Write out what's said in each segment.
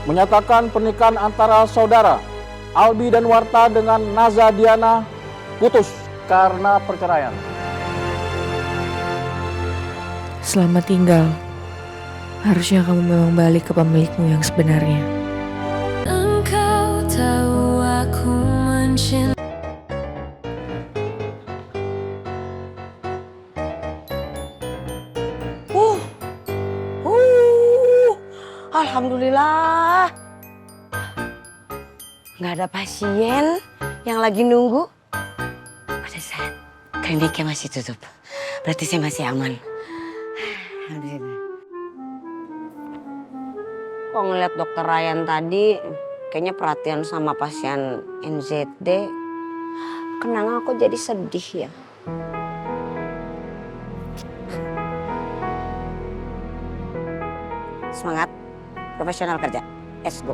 menyatakan pernikahan antara saudara Albi dan Warta dengan Naza Diana putus karena perceraian. Selamat tinggal. Harusnya kamu memang balik ke pemilikmu yang sebenarnya. Engkau tahu aku mencintai. Alhamdulillah. Nggak ada pasien yang lagi nunggu. Pada saat kliniknya masih tutup. Berarti saya masih aman. Alhamdulillah. Kok ngeliat dokter Ryan tadi, kayaknya perhatian sama pasien NZD. Kenapa aku jadi sedih ya? Semangat, profesional kerja. Let's go.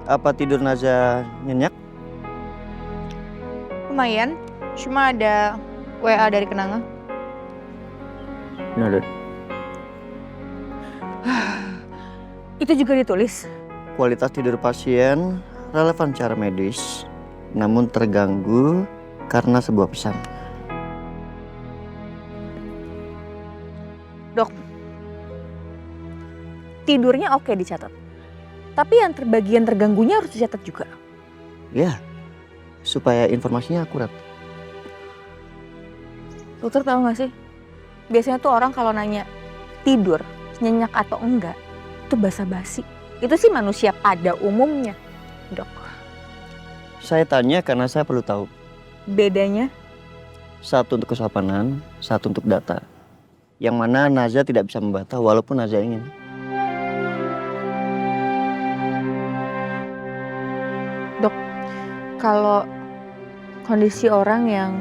Apa tidur Naza nyenyak? Lumayan, cuma ada WA dari Kenanga. Noted. Itu juga ditulis. Kualitas tidur pasien relevan secara medis, namun terganggu karena sebuah pesan. Dok, tidurnya oke dicatat. Tapi yang bagian terganggunya harus dicatat juga. Ya, supaya informasinya akurat. Dokter tahu gak sih? Biasanya tuh orang kalau nanya tidur, nyenyak atau enggak, itu basa-basi. Itu sih manusia pada umumnya, dok. Saya tanya karena saya perlu tahu. Bedanya? Satu untuk kesopanan, satu untuk data. Yang mana Naza tidak bisa membantah walaupun Naza ingin. Dok, kalau kondisi orang yang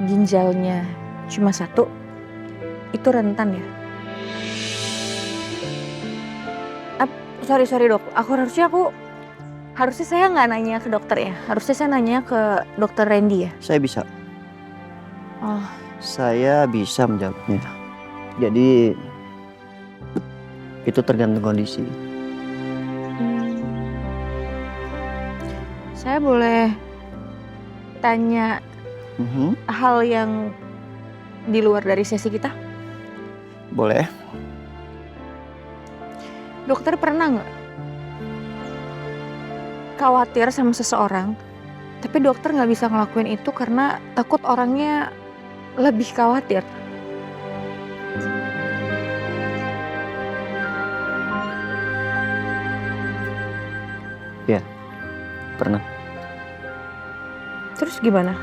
ginjalnya cuma satu, itu rentan ya? Sorry dok, harusnya saya nggak nanya ke dokter ya, harusnya saya nanya ke dokter Randy ya. Saya bisa. Oh, Saya bisa menjawabnya. Jadi itu tergantung kondisi. saya boleh tanya hal yang di luar dari sesi kita? Boleh. Dokter pernah nggak khawatir sama seseorang, tapi dokter nggak bisa ngelakuin itu karena takut orangnya lebih khawatir? Ya, pernah. Terus gimana?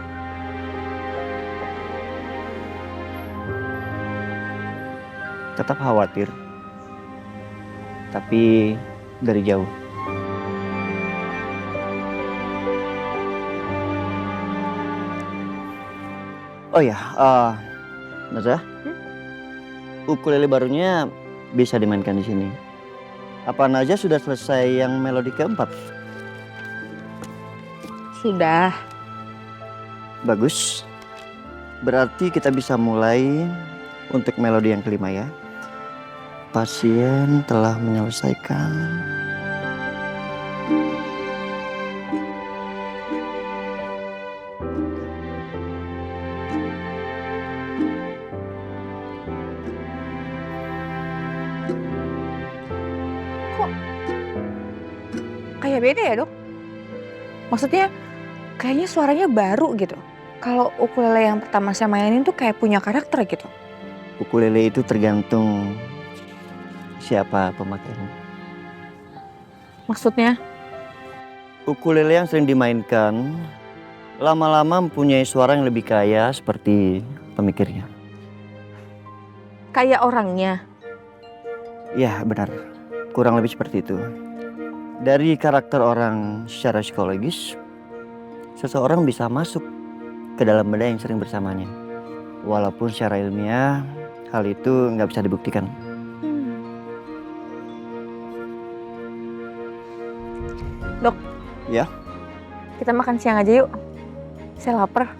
Tetap khawatir. Tapi dari jauh. Oh ya, Naza, ukulele barunya bisa dimainkan di sini. Apa Naza sudah selesai yang melodi keempat? Sudah. Bagus. Berarti kita bisa mulai untuk melodi yang kelima ya. Pasien telah menyelesaikan. Kok kayak beda ya dok? Maksudnya kayaknya suaranya baru gitu. Kalau ukulele yang pertama saya mainin tuh kayak punya karakter gitu. Ukulele itu tergantung siapa pemakainya. Maksudnya? Ukulele yang sering dimainkan lama-lama mempunyai suara yang lebih kaya seperti pemikirnya. Kayak orangnya. Ya benar, kurang lebih seperti itu. Dari karakter orang secara psikologis, seseorang bisa masuk ke dalam benda yang sering bersamanya. Walaupun secara ilmiah hal itu nggak bisa dibuktikan. Dok. Ya? Kita makan siang aja yuk. Saya lapar.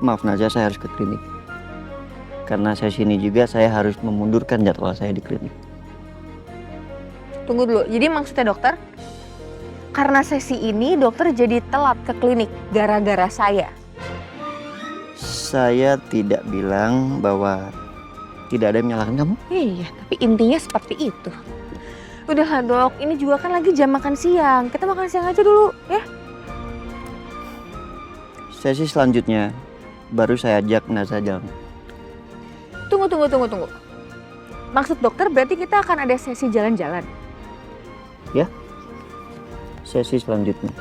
Maaf Naza, saya harus ke klinik. Karena sesi ini juga saya harus memundurkan jadwal saya di klinik. Tunggu dulu, jadi maksudnya dokter, karena sesi ini dokter jadi telat ke klinik gara-gara saya? Saya tidak bilang bahwa tidak ada yang menyalahkan kamu. Iya, tapi intinya seperti itu. Udahlah dok, ini juga kan lagi jam makan siang. Kita makan siang aja dulu, ya? Sesi selanjutnya baru saya ajak Naza jalan. Tunggu. Maksud dokter berarti kita akan ada sesi jalan-jalan? Ya, sesi selanjutnya.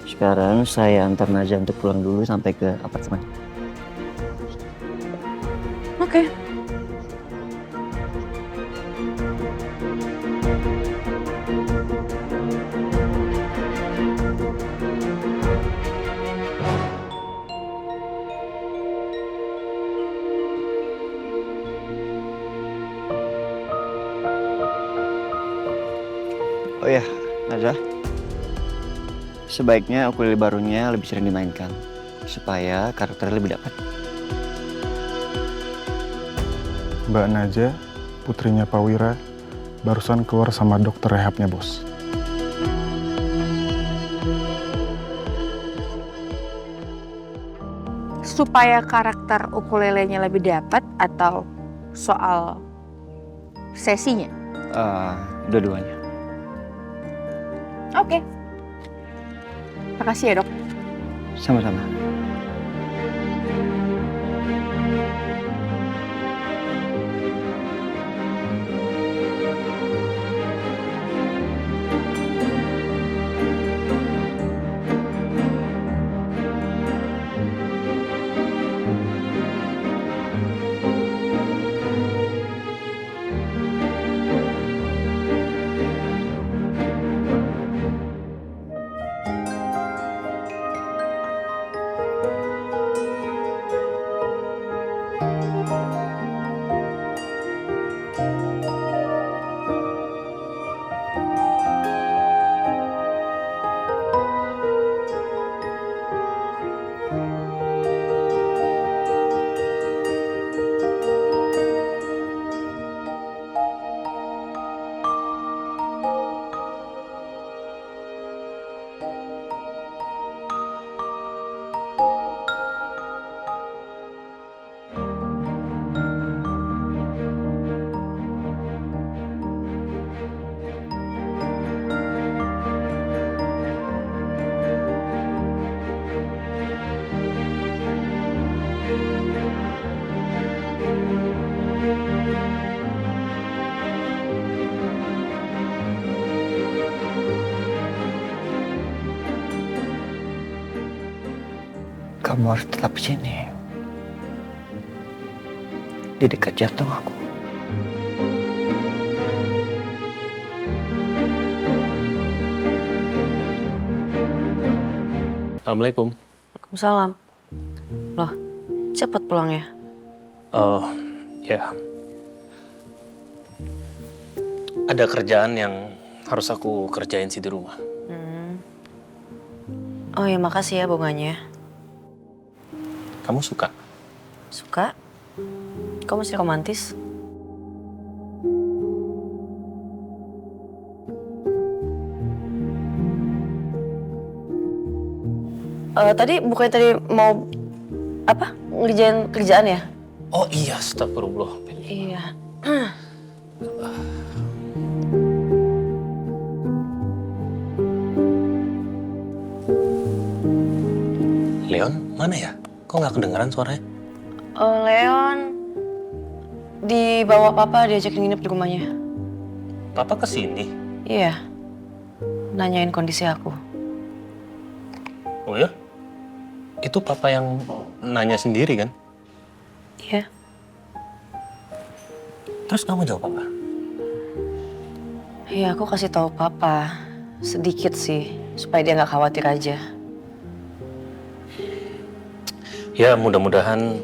Sekarang saya antar Naza untuk pulang dulu sampai ke apartemen. Oke. Oh ya, Naza. Sebaiknya ukulele barunya lebih sering dimainkan supaya karakternya lebih dapat. Mbak Naja, putrinya Pak Wira, barusan keluar sama dokter rehabnya, Bos. Supaya karakter ukulelenya lebih dapat atau soal sesinya? Dua-duanya. Oke. Makasih ya dok. Sama-sama. Kamu harus tetap di sini. Di dekat jantung aku. Assalamualaikum. Waalaikumsalam. Loh, cepet pulangnya? Ya. Ada kerjaan yang harus aku kerjain sih di rumah. Oh ya, makasih ya bunganya. Kamu suka? Suka? Kau masih romantis? Bukannya tadi mau apa? Ngerjain kerjaan ya? Oh iya, astagfirullah. Iya. Leon, mana ya? Kok nggak kedengeran suaranya? Leon dibawa papa diajakin nginep di rumahnya. Papa kesini? Iya. Nanyain kondisi aku. Oh ya? Itu papa yang nanya sendiri kan? Iya. Terus kamu jawab apa? Iya, aku kasih tahu papa sedikit sih supaya dia nggak khawatir aja. Ya mudah-mudahan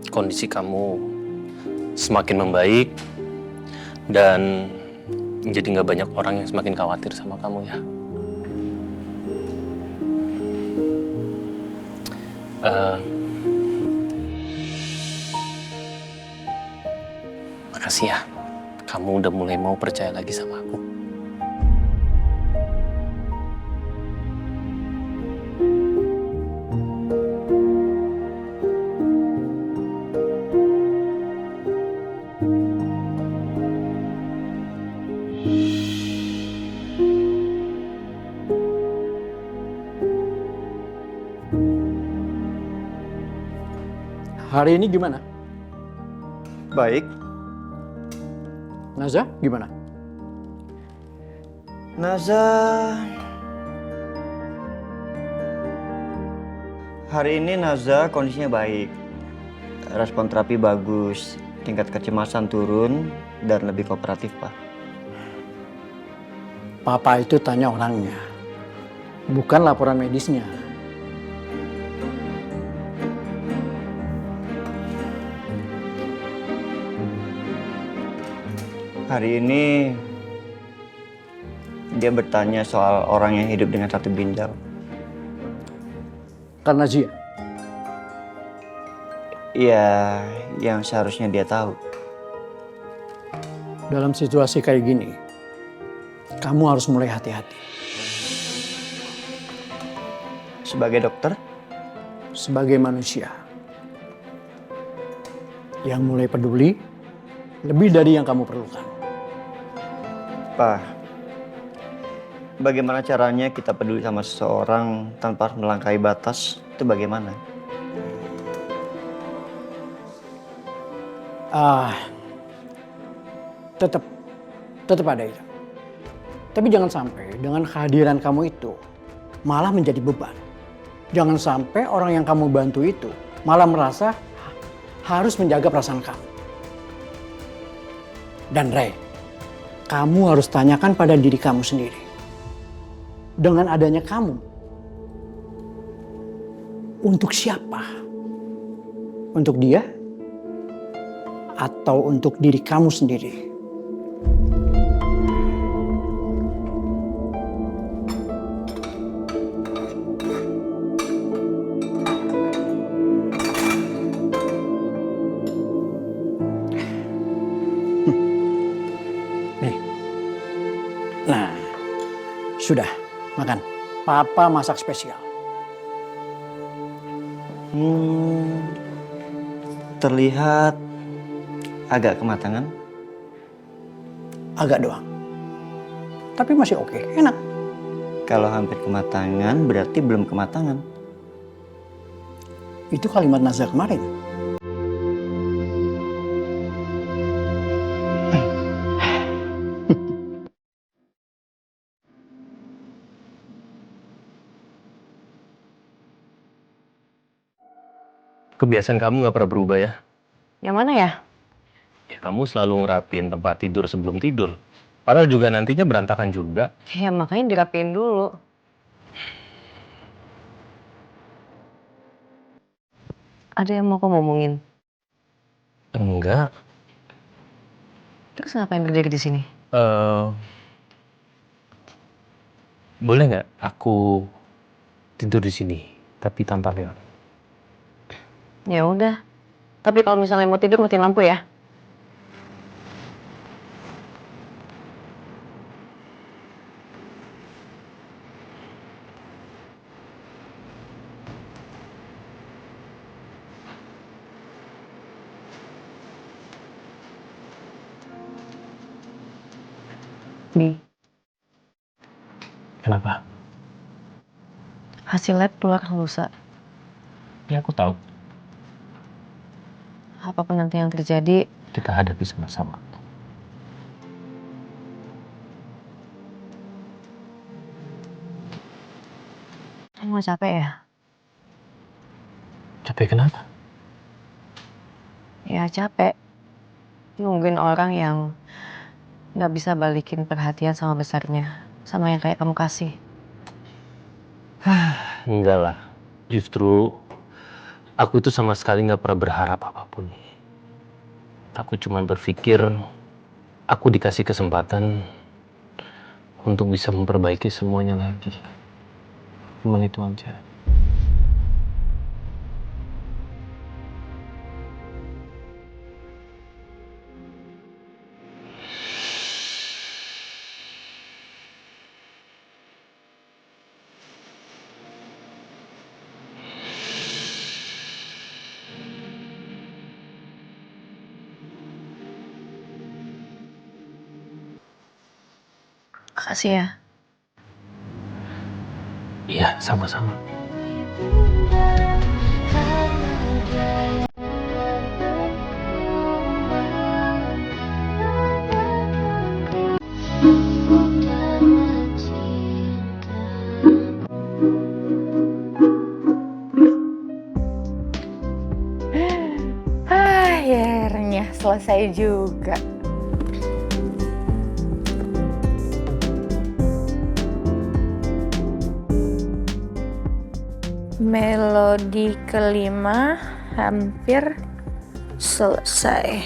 kondisi kamu semakin membaik dan jadi nggak banyak orang yang semakin khawatir sama kamu ya. Eh, Makasih ya, kamu udah mulai mau percaya lagi sama aku. Hari ini gimana? Baik. Naza gimana? Naza, hari ini Naza kondisinya baik. Respon terapi bagus, tingkat kecemasan turun dan lebih kooperatif, Pak. Papa itu tanya orangnya, bukan laporan medisnya. Hari ini dia bertanya soal orang yang hidup dengan satu ginjal. Karena Zia. Iya, yang seharusnya dia tahu. Dalam situasi kayak gini, kamu harus mulai hati-hati. Sebagai dokter, Sebagai manusia yang mulai peduli lebih dari yang kamu perlukan. Pak, bagaimana caranya kita peduli sama seseorang tanpa harus melangkahi batas? Itu bagaimana? Tetap ada itu. Tapi jangan sampai dengan kehadiran kamu itu malah menjadi beban. Jangan sampai orang yang kamu bantu itu malah merasa harus menjaga perasaan kamu. Dan Ray, kamu harus tanyakan pada diri kamu sendiri. Dengan adanya kamu, untuk siapa? Untuk dia? Atau untuk diri kamu sendiri? Nah, sudah, makan. Papa masak spesial. Terlihat agak kematangan. Agak doang. Tapi masih oke, enak. Kalau hampir kematangan berarti belum kematangan. Itu kalimat Naza kemarin. Kebiasaan kamu nggak pernah berubah ya? Yang mana ya? Ya kamu selalu ngerapin tempat tidur sebelum tidur. Padahal juga nantinya berantakan juga. Ya makanya dirapiin dulu. Ada yang mau kamu ngomongin? Enggak. Terus ngapain berdiri di sini? Boleh nggak aku tidur di sini, tapi tanpa Leon? Ya udah. Tapi kalau misalnya mau tidur matiin lampu ya. Bi, Kenapa? hasil lab keluar lusa. Ya aku tahu. Apapun nanti yang terjadi, Kita hadapi sama-sama. kamu capek ya? Capek kenapa? Ya capek. Nungguin orang yang nggak bisa balikin perhatian sama besarnya. Sama yang kayak kamu kasih. Enggak lah. Justru aku itu sama sekali nggak pernah berharap apapun. Aku cuma berpikir aku dikasih kesempatan untuk bisa memperbaiki semuanya lagi. Cuman itu aja. Makasih ya. Iya, sama-sama. Akhirnya selesai juga. Melodi kelima hampir selesai.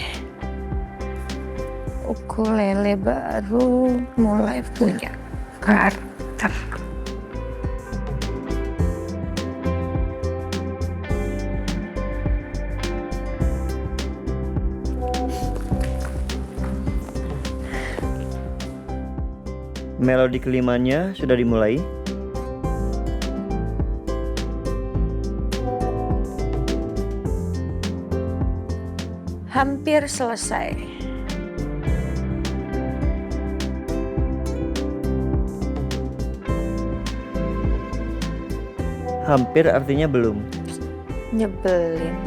Ukulele baru mulai punya karakter. Melodi kelimanya sudah dimulai. Hampir selesai. Hampir artinya belum. Nyebelin.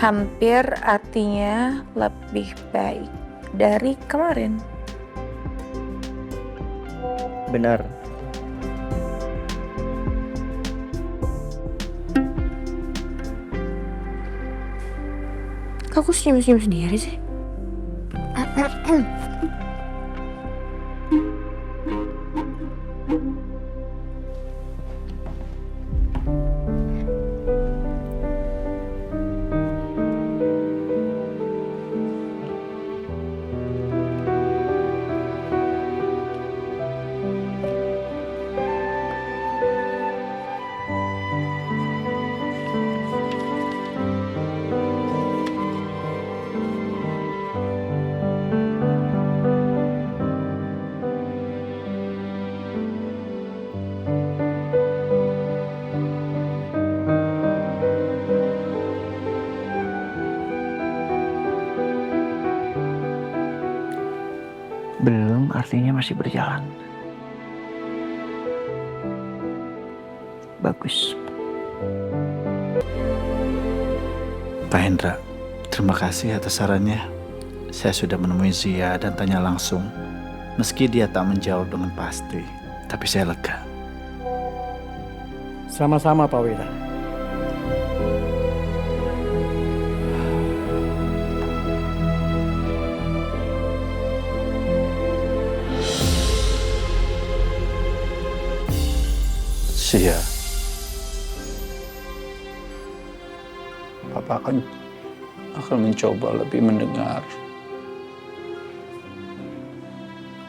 Hampir artinya lebih baik dari kemarin. Benar. Kok aku senyum-senyum sendiri sih? Belum artinya masih berjalan. Bagus. Pak Hendra, terima kasih atas sarannya. Saya sudah menemui Zia dan tanya langsung. Meski dia tak menjawab dengan pasti, tapi saya lega. Sama-sama Pak Wira. Zia, Papa akan mencoba lebih mendengar,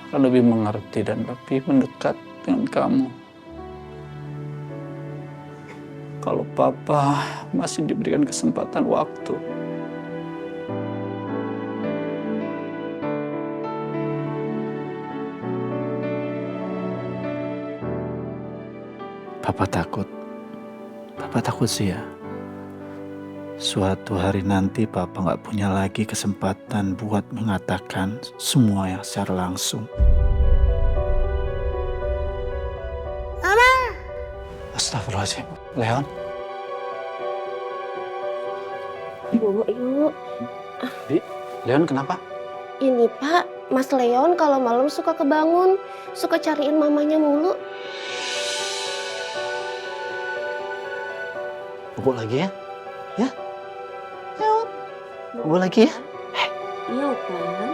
akan lebih mengerti dan lebih mendekat dengan kamu. Kalau Papa masih diberikan kesempatan waktu. Papa takut sih ya. Suatu hari nanti Papa nggak punya lagi kesempatan buat mengatakan semua yang secara langsung. Mama! Astagfirullahaladzim, Leon. Yuk. Leon kenapa? Ini Pak, Mas Leon kalau malam suka kebangun, suka cariin mamanya mulu. Bubuk lagi ya? Ya? Bubuk lagi ya? Iya, Pak.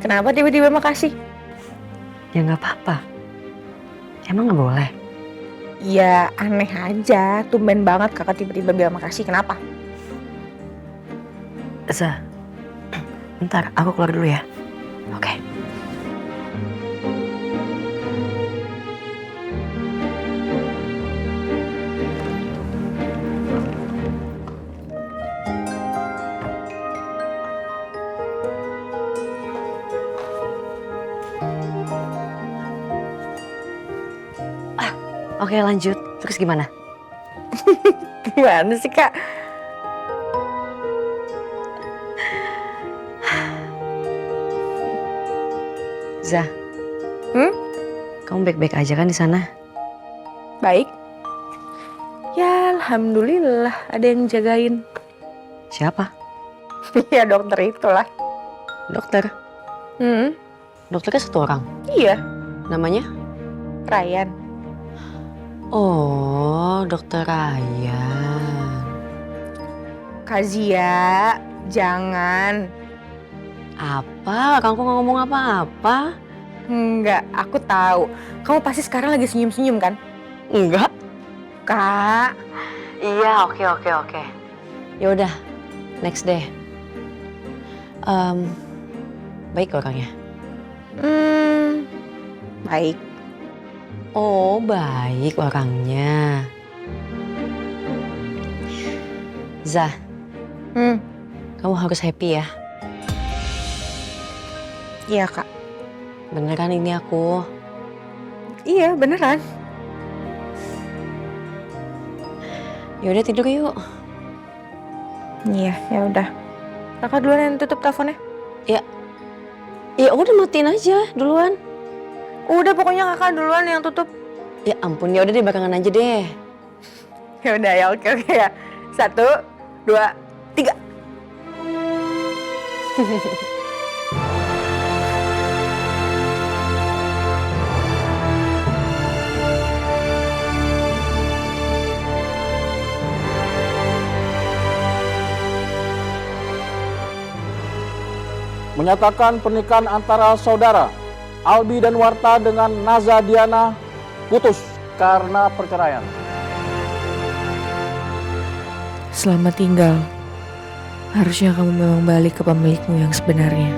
Kenapa tiba-tiba makasih? Ya nggak apa-apa. Emang nggak boleh? Ya aneh aja, tumben banget kakak tiba-tiba bilang makasih, kenapa? Za, bentar, aku keluar dulu ya. Oke. Oke, lanjut. Terus gimana? Gimana sih kak? Za, kamu baik-baik aja kan di sana? Baik. Ya alhamdulillah ada yang jagain. Siapa? Ya dokter itulah. Dokter. Dokternya satu orang. Iya, Namanya? Ryan. Oh, dokter Ryan. Kazia, jangan. Apa? Kamu nggak ngomong apa-apa? Enggak, aku tahu. Kamu pasti sekarang lagi senyum-senyum kan? Enggak. Kak. Iya, oke. Ya udah, next deh. Baik orangnya. Baik. Oh, baik orangnya. Zah, kamu harus happy ya. Iya kak. Beneran ini aku. Iya beneran. Ya udah tidur yuk. Iya, ya udah. Kakak duluan yang tutup teleponnya. Ya udah matiin aja duluan. Udah pokoknya kakak duluan yang tutup. Ya ampun, ya udah deh belakangan aja deh. Ya udah ya, oke ya. 1, 2, 3. Menyatakan pernikahan antara saudara Albi dan Warta dengan Naza Diana putus karena perceraian. Selamat tinggal. Harusnya kamu memang balik ke pemilikmu yang sebenarnya.